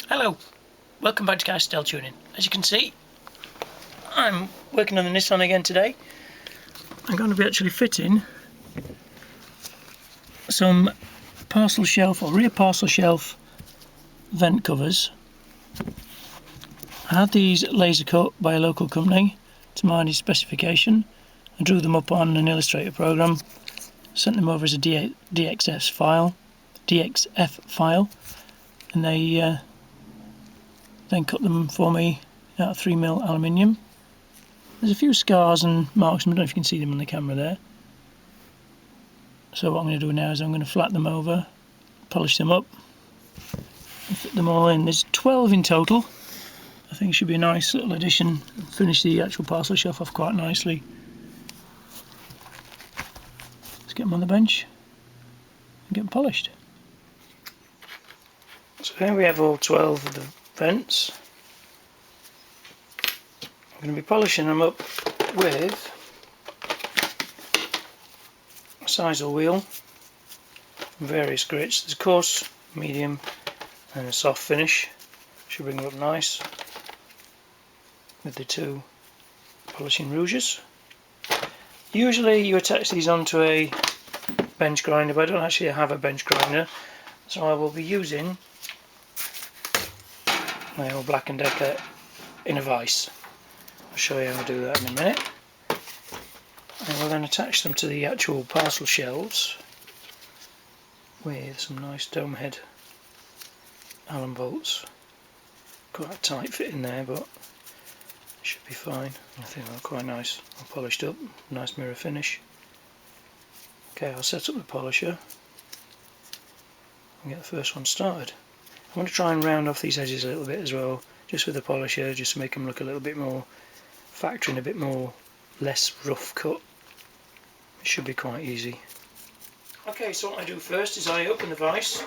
Hello, welcome back to Kyusha Tuning. As you can see, I'm working on the Nissan again today. I'm going to be actually fitting some parcel shelf or rear parcel shelf vent covers. I had these laser cut by a local company to my specification. I drew them up on an Illustrator program, sent them over as a DXF file, and they then cut them for me out of 3mm aluminium. There's a few scars and marks, I don't know if you can see them on the camera there. So what I'm going to do now is I'm going to flat them over, polish them up, and fit them all in. There's 12 in total. I think it should be a nice little addition, finish the actual parcel shelf off quite nicely. Let's get them on the bench and get them polished. So here we have all 12 of the vents. I'm going to be polishing them up with a sizer wheel, various grits. There's coarse, medium and a soft finish. Should bring them up nice with the two polishing rouges. Usually you attach these onto a bench grinder, but I don't actually have a bench grinder, so I will be using my old Black & Decker in a vise. I'll show you how to do that in a minute. And we'll then attach them to the actual parcel shelves with some nice dome head Allen bolts. Quite a tight fit in there, but it should be fine. I think they're quite nice, all polished up, nice mirror finish. Okay, I'll set up the polisher and get the first one started. I want to try and round off these edges a little bit as well, just with the polisher, just to make them look a little bit more factory and a bit more less rough cut. It should be quite easy. Okay, so what I do first is I open the vise,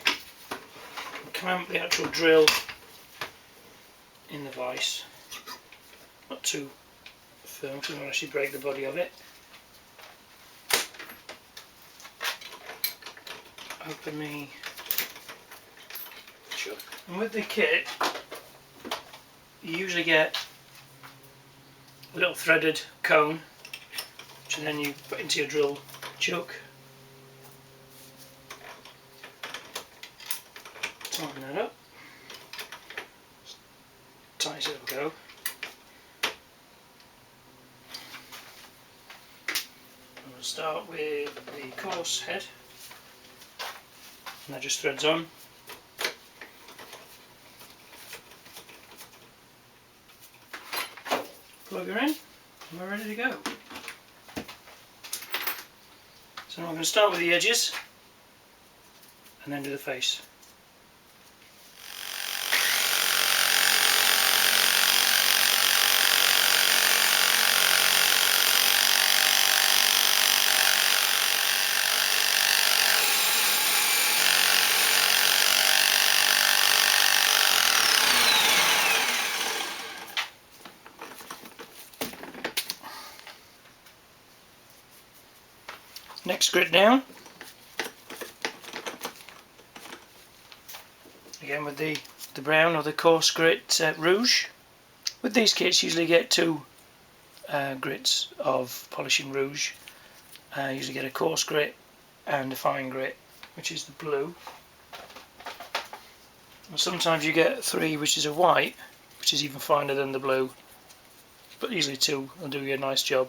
clamp the actual drill in the vise, not too firm because I don't actually break the body of it. Open the chuck, and with the kit you usually get a little threaded cone, which then you put into your drill chuck. Tighten that up. Tight as it'll go. And we'll start with the coarse head, and that just threads on. Plug her in, and we're ready to go. So I'm going to start with the edges and then do the face. Next grit down, again with the brown or the coarse grit rouge. With these kits you usually get two grits of polishing rouge. You usually get a coarse grit and a fine grit, which is the blue. And sometimes you get three, which is a white, which is even finer than the blue, but usually two will do you a nice job.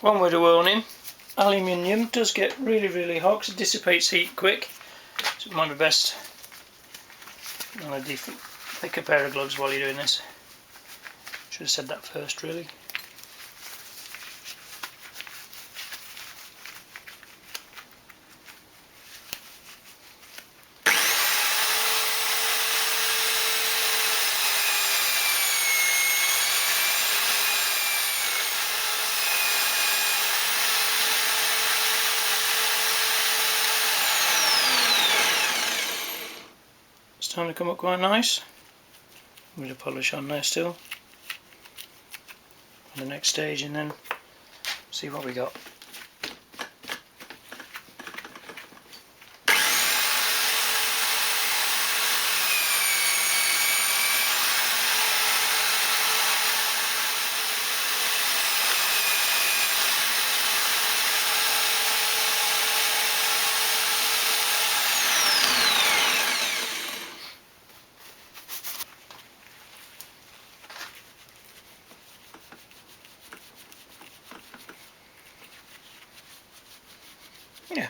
One word of warning, aluminium does get really hot because it dissipates heat quick, so it might be best on a decent thicker pair of gloves while you're doing this. Should have said that first really. starting to come up quite nice. A bit of polish on there still. On the next stage, and then see what we got. Yeah,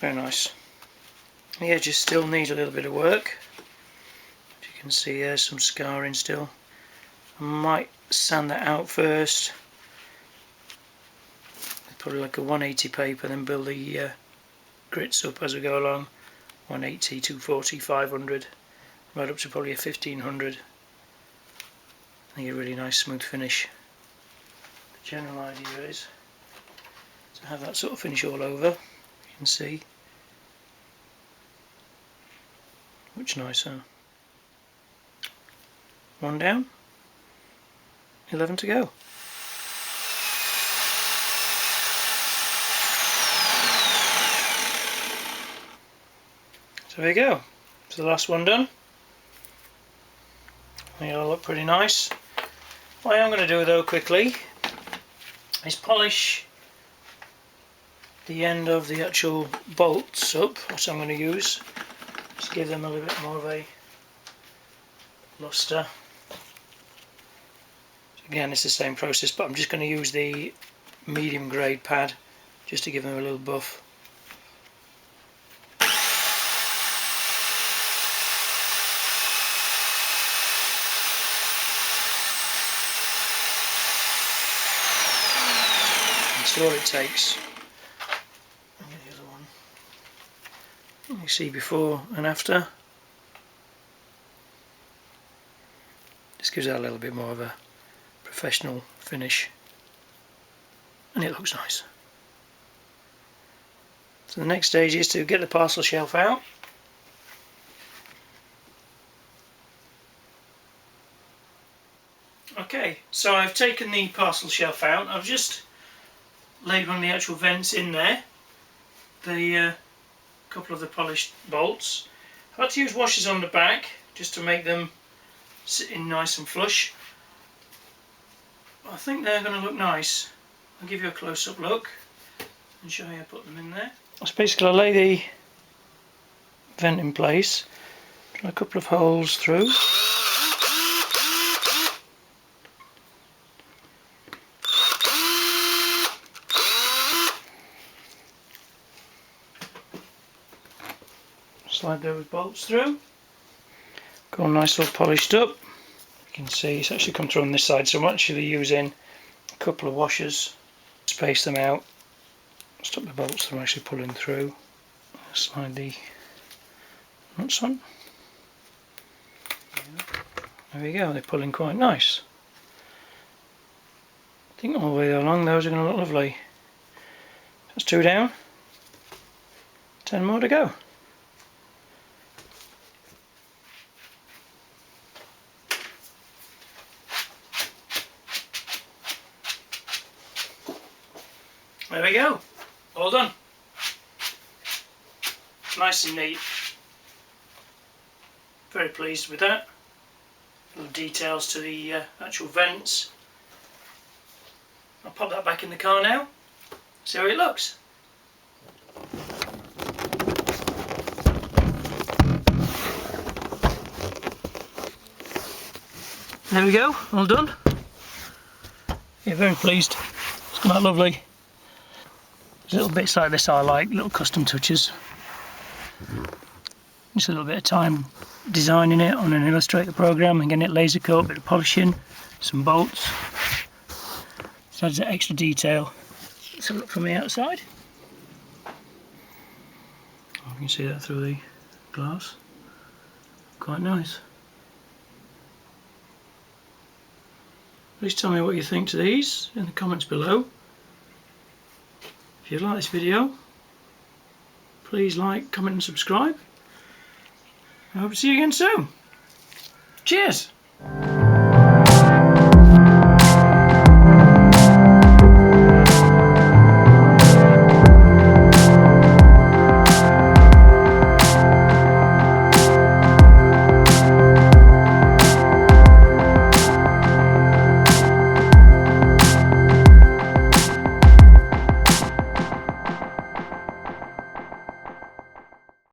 very nice. The edges still need a little bit of work. As you can see, there's some scarring still. I might sand that out first. Probably like a 180 paper, then build the grits up as we go along. 180, 240, 500, right up to probably a 1500. I think a really nice smooth finish. The general idea is to have that sort of finish all over. You can see much nicer. One down, 11 to go. So there you go. So the last one done. They all look pretty nice. What I am going to do though quickly is polish the end of the actual bolts up. That's what I'm going to use. Just give them a little bit more of a luster. Again, it's the same process, but I'm just going to use the medium grade pad just to give them a little buff. That's all it takes. And the other one. You see before and after. Just gives that a little bit more of a professional finish, and it looks nice. So the next stage is to get the parcel shelf out. Okay, so I've taken the parcel shelf out. I've just laid one of the actual vents in there, the couple of the polished bolts. I've had to use washers on the back just to make them sit in nice and flush. I think they're going to look nice. I'll give you a close-up look and show you how I put them in there. So basically I lay the vent in place, drill a couple of holes through. Slide those bolts through. Got all nice all polished up. You can see it's actually come through on this side, so I'm actually using a couple of washers, space them out, stop the bolts from actually pulling through. Slide the nuts on. There we go, they're pulling quite nice. I think all the way along those are going to look lovely. That's 2 down, 10 more to go. There we go, all done. Nice and neat. Very pleased with that. Little details to the actual vents. I'll pop that back in the car now, see how it looks. There we go, all done. Yeah, very pleased. It's come out lovely. Little bits like this I like, little custom touches. Just a little bit of time designing it on an Illustrator program and getting it laser cut, a bit of polishing, some bolts. Just adds that extra detail. Let's have a look from the outside. You can see that through the glass. Quite nice. Please tell me what you think to these in the comments below. If you like this video, please like, comment and subscribe. I hope to see you again soon. Cheers!